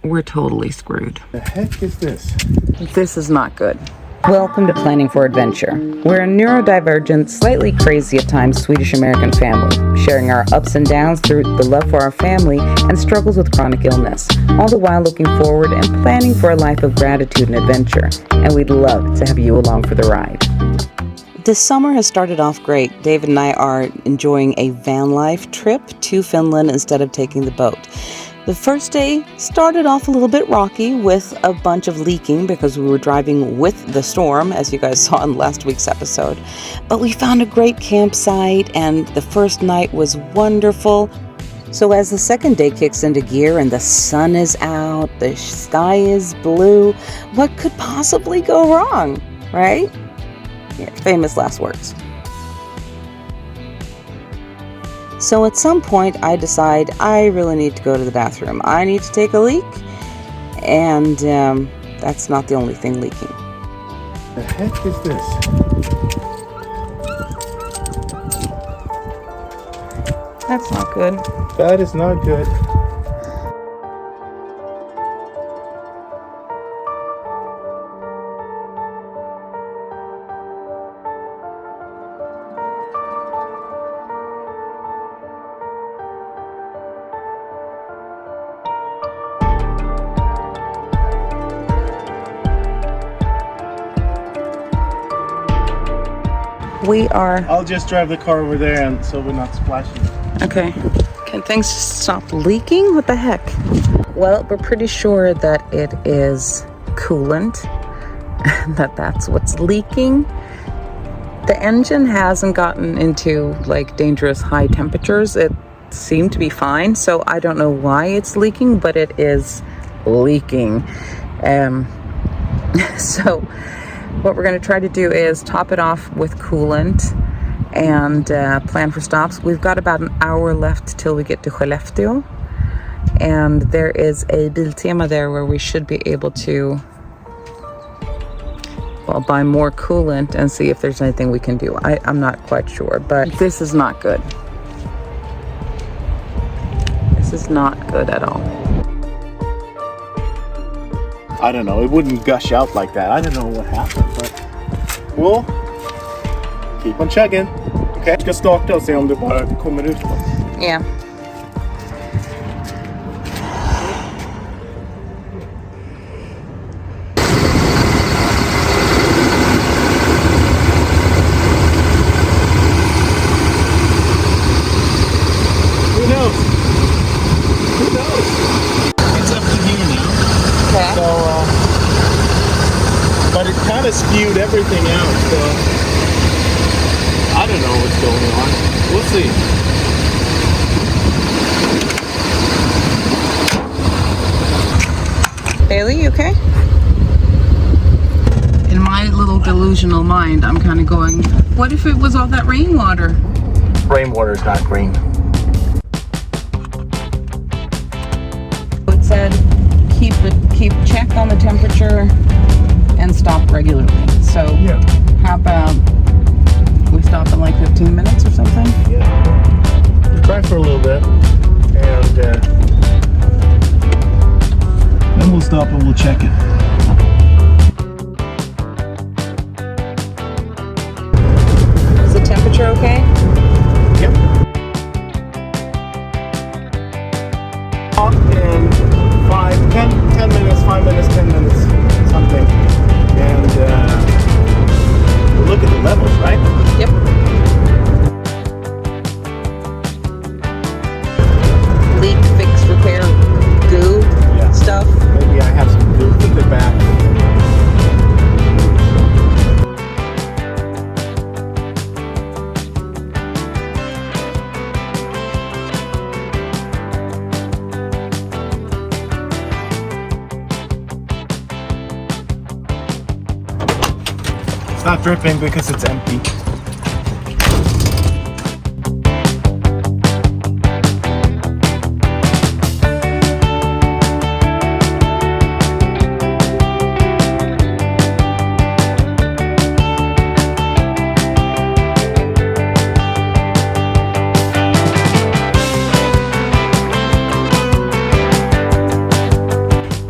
we're totally screwed. The heck is this? This is not good. Welcome to Planning for Adventure. We're a neurodivergent, slightly crazy at times Swedish-American family, sharing our ups and downs through the love for our family and struggles with chronic illness, all the while looking forward and planning for a life of gratitude and adventure. And we'd love to have you along for the ride. This summer has started off great. David and I are enjoying a Vanlife trip to Finland instead of taking the boat. The first day started off a little bit rocky with a bunch of leaking because we were driving with the storm, as you guys saw in last week's episode. But we found a great campsite and the first night was wonderful. So as the second day kicks into gear and the sun is out, the sky is blue, what could possibly go wrong, right? Yeah, famous last words. So at some point I decide I really need to go to the bathroom. I need to take a leak, and that's not the only thing leaking. The heck is this? That's not good. That is not good. I'll just drive the car over there and so we're not splashing. Okay. Can things stop leaking? What the heck? Well, we're pretty sure that it is coolant, that's what's leaking. The engine hasn't gotten into like dangerous high temperatures. It seemed to be fine, so I don't know why it's leaking, but it is leaking. So what we're going to try to do is top it off with coolant and plan for stops. We've got about an hour left till we get to Skellefteå, and there is a Biltema there where we should be able to, well, buy more coolant and see if there's anything we can do. I'm not quite sure, but this is not good. This is not good at all. I don't know, it wouldn't gush out like that. I don't know what happened, but we'll keep on checking. Okay, jag ska starta och se om det bara kommer ut. Yeah. Who knows? It's up to you now. Okay. So, but it kind of spewed everything out, so I don't know what's going on. We'll see. Bailey, you okay? In my little delusional mind, I'm kind of going, what if it was all that rainwater? Rainwater's not green. It said keep check on the temperature and stop regularly. So yeah. How about we stop in like 15 minutes or something? Yeah. Try for a little bit, and then we'll stop and we'll check it. Is the temperature okay? Yep. In 10 minutes, 5 minutes, 10 minutes, something. And we'll look at the levels, right? Yep. Leak, fix, repair, goo, stuff. Maybe I have some goo. Put it back. It's not dripping because it's empty.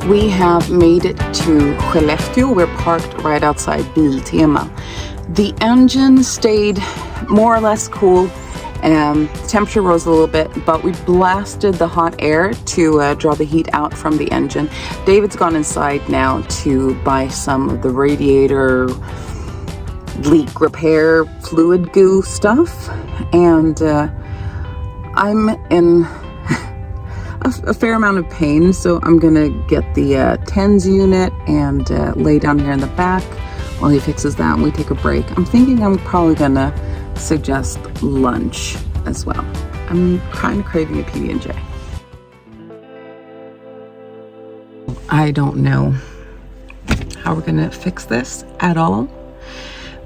We have made it to Skellefteå. We're parked right outside Biltema. The engine stayed more or less cool. Temperature rose a little bit, but we blasted the hot air to draw the heat out from the engine. David's gone inside now to buy some of the radiator leak repair fluid goo stuff, and I'm in a fair amount of pain, so I'm gonna get the TENS unit and lay down here in the back while he fixes that and we take a break. I'm thinking I'm probably gonna suggest lunch as well. I'm kind of craving a PB&J. I don't know how we're gonna fix this at all.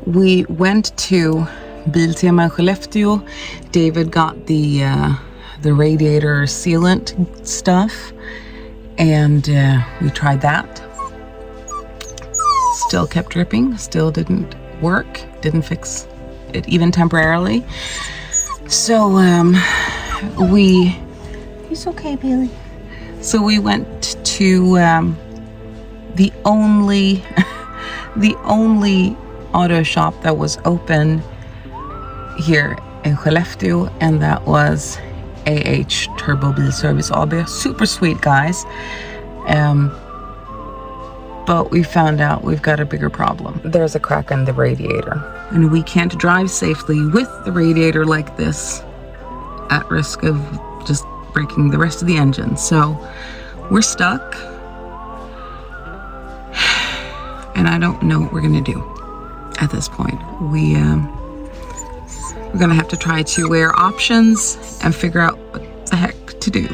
We went to Biltema and Skellefteå. David got the radiator sealant stuff, and we tried that. Still kept dripping, still didn't work, didn't fix it even temporarily. So he's okay, Bailey. So we went to the only auto shop that was open here in Skellefteå, and that was Turbo Bilservice AB. Super sweet guys. But we found out we've got a bigger problem. There's a crack in the radiator, and we can't drive safely with the radiator like this, at risk of just breaking the rest of the engine. So we're stuck, and I don't know what we're gonna do at this point. We're gonna have to try to weigh our options and figure out what the heck to do.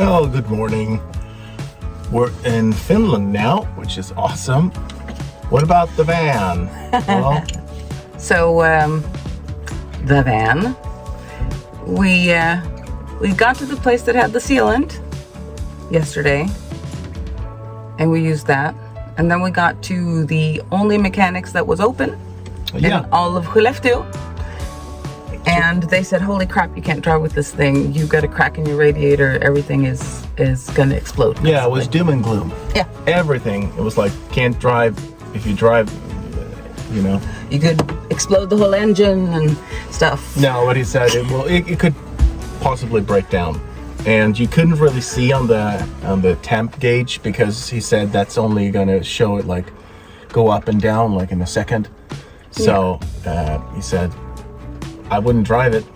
Oh, good morning. We're in Finland now, which is awesome. What about the van? Well, So the van, we got to the place that had the sealant yesterday, and we used that. And then we got to the only mechanics that was open in all of Skellefteå. And they said, holy crap, you can't drive with this thing. You've got a crack in your radiator. Everything is gonna explode. Yeah, it was doom and gloom. Yeah. Everything. It was like, can't drive. If you drive, you know. You could explode the whole engine and stuff. No, what he said, it could possibly break down. And you couldn't really see on the temp gauge, because he said that's only gonna show it like go up and down like in a second. So he said, I wouldn't drive it.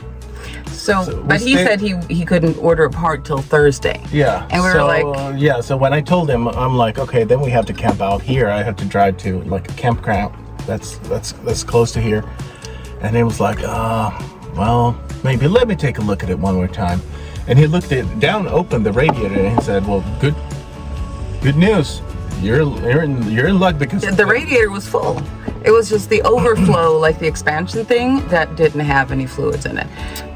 So but he said he couldn't order a part till Thursday. Yeah. And we were like, yeah. So when I told him, I'm like, okay, then we have to camp out here. I have to drive to like a campground that's close to here. And he was like, well, maybe let me take a look at it one more time. And he looked it down, opened the radiator, and he said, well, good news. You're in luck, because the radiator was full. It was just the overflow, like the expansion thing, that didn't have any fluids in it.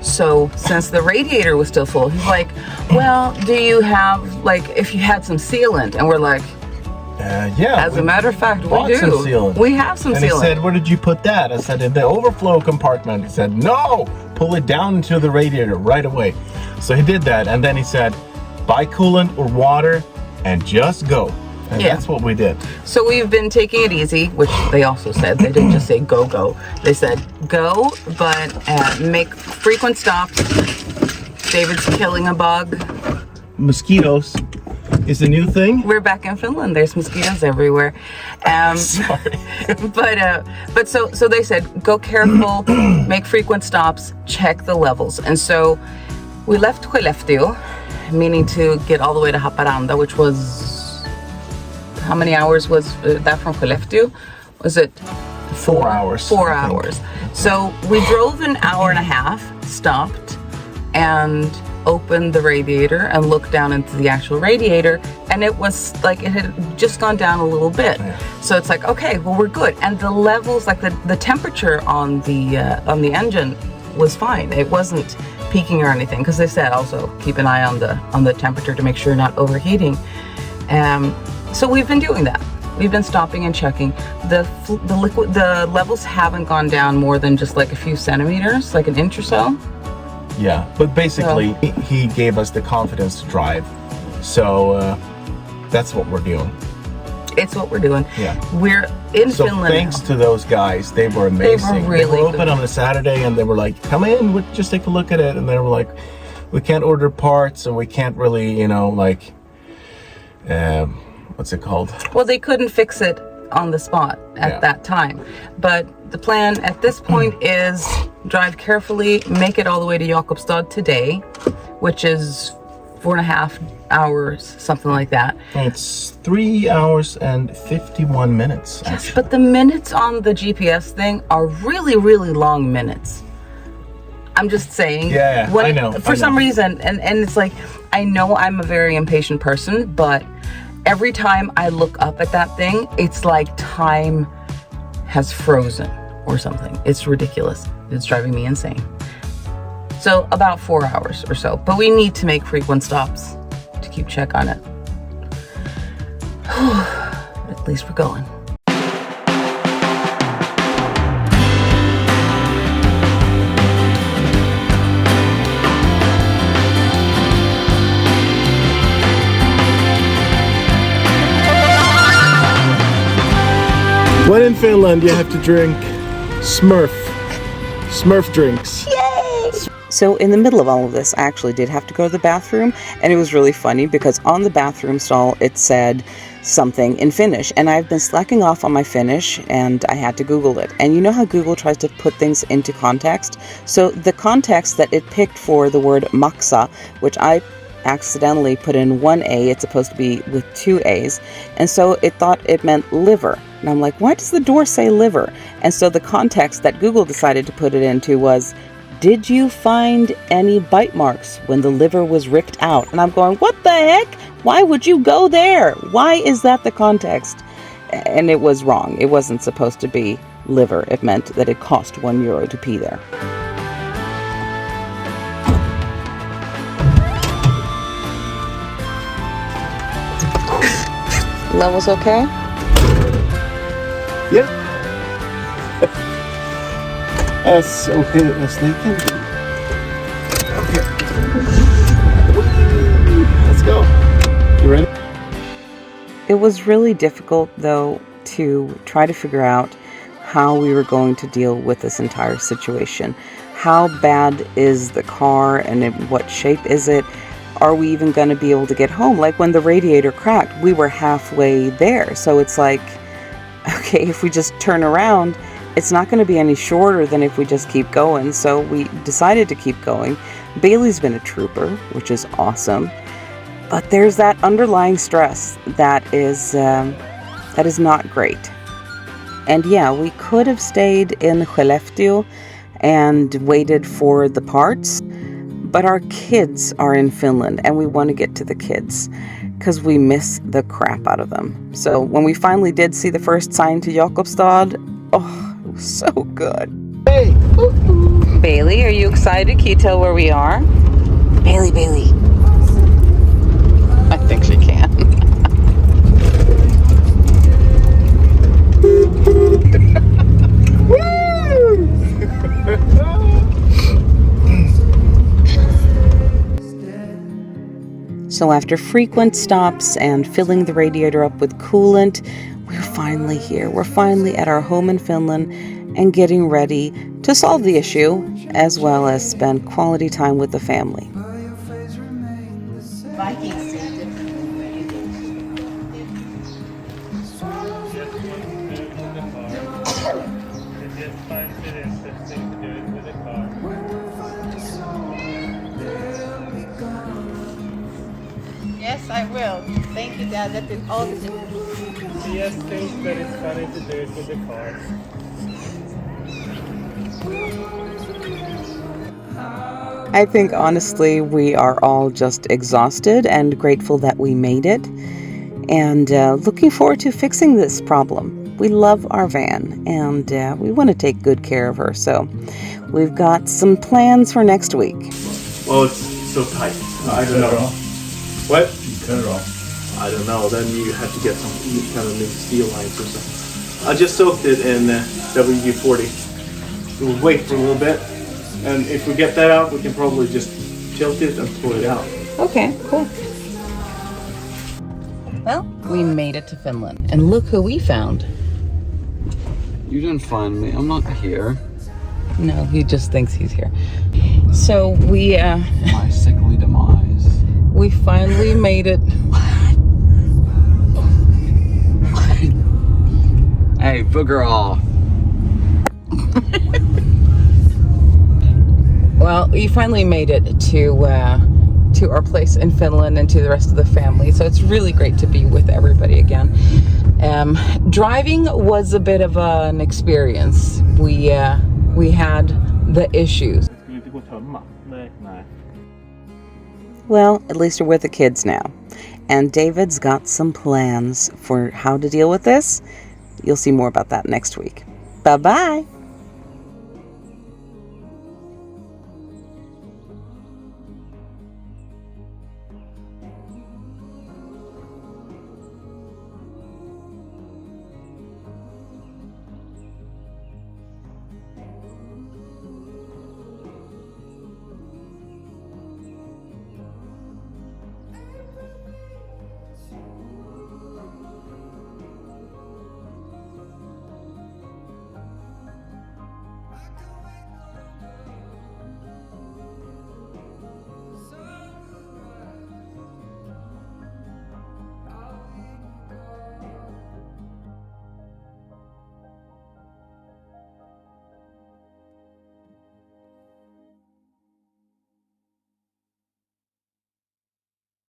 So since the radiator was still full, he's like, well, do you have, like, if you had some sealant? And we're like, yeah. As a matter of fact, we do. Some sealant. We have some sealant. And he said, where did you put that? I said, in the overflow compartment. He said, no, pull it down into the radiator right away. So he did that, and then he said, buy coolant or water and just go. And that's what we did. So we've been taking it easy, which they also said. They didn't just say go. They said go, but make frequent stops. David's killing a bug. Mosquitoes is a new thing. We're back in Finland. There's mosquitoes everywhere. Sorry. but so they said go careful, make frequent stops, check the levels. And so We left Skellefteå, meaning to get all the way to Haparanda, which was, how many hours was that from Skellefteå? Was it 4 hours? 4 hours. So we drove an hour and a half, stopped, and opened the radiator and looked down into the actual radiator, and it was like it had just gone down a little bit. Yeah. So it's like, okay, well, we're good. And the levels, like the temperature on the engine was fine. It wasn't peaking or anything, because they said also keep an eye on the temperature to make sure you're not overheating. So we've been doing that. We've been stopping and checking. The levels haven't gone down more than just like a few centimeters, like an inch or so. Yeah, but basically he gave us the confidence to drive. So that's what we're doing. It's what we're doing. Yeah. We're in Finland. So thanks to those guys. They were amazing. They were open good. On a Saturday, and they were like, come in, we'll just take a look at it. And they were like, we can't order parts, and we can't really, you know, like, what's it called? Well, they couldn't fix it on the spot at that time. But the plan at this point is drive carefully, make it all the way to Jakobstad today, which is 4.5 hours, something like that. It's 3 hours and 51 minutes. Yes, but the minutes on the GPS thing are really, really long minutes. I'm just saying. Yeah, I know. For some reason, and it's like, I know I'm a very impatient person, but every time I look up at that thing, it's like time has frozen or something. It's ridiculous. It's driving me insane. So about 4 hours or so, but we need to make frequent stops to keep check on it. At least we're going. When in Finland, you have to drink Smurf drinks. Yay! So in the middle of all of this, I actually did have to go to the bathroom, and it was really funny because on the bathroom stall it said something in Finnish, and I've been slacking off on my Finnish, and I had to Google it. And you know how Google tries to put things into context? So the context that it picked for the word maksa, which I accidentally put in one A, it's supposed to be with two A's, and so it thought it meant liver. And I'm like, why does the door say liver? And so the context that Google decided to put it into was, did you find any bite marks when the liver was ripped out? And I'm going, what the heck? Why would you go there? Why is that the context? And it was wrong. It wasn't supposed to be liver. It meant that it cost €1 to pee there. Levels okay? Yeah. As okay as they can be. Okay. Let's go. You ready? It was really difficult, though, to try to figure out how we were going to deal with this entire situation. How bad is the car, and in what shape is it? Are we even going to be able to get home? Like when the radiator cracked, we were halfway there. So it's like, okay, if we just turn around, it's not going to be any shorter than if we just keep going. So we decided to keep going. Bailey's been a trooper, which is awesome. But there's that underlying stress that is not great. And yeah, we could have stayed in Skellefteå and waited for the parts. But our kids are in Finland, and we want to get to the kids because we miss the crap out of them. So when we finally did see the first sign to Jakobstad, oh, it was so good. Hey! Bailey, are you excited? Can you tell where we are? Bailey. I think she can. So after frequent stops and filling the radiator up with coolant, we're finally here. We're finally at our home in Finland and getting ready to solve the issue as well as spend quality time with the family. Yes, I will. Thank you, Dad. That did all the difference. She just thinks that it's funny to do it with the car. I think honestly we are all just exhausted and grateful that we made it, and looking forward to fixing this problem. We love our van, and we want to take good care of her, so we've got some plans for next week. Well, it's so tight. I don't know. What? You cut it off. I don't know. Then you have to get some kind of new steel lines or something. I just soaked it in WD-40. We'll wait for a little bit, and if we get that out, we can probably just tilt it and pull it out. Okay, cool. Well, we made it to Finland, and look who we found. You didn't find me. I'm not here. No, he just thinks he's here. So we My sickly demise. we finally made it. Hey, booger off. Well, we finally made it to our place in Finland and to the rest of the family. So it's really great to be with everybody again. Driving was a bit of an experience. We had the issues. Well, at least we're with the kids now. And David's got some plans for how to deal with this. You'll see more about that next week. Bye-bye.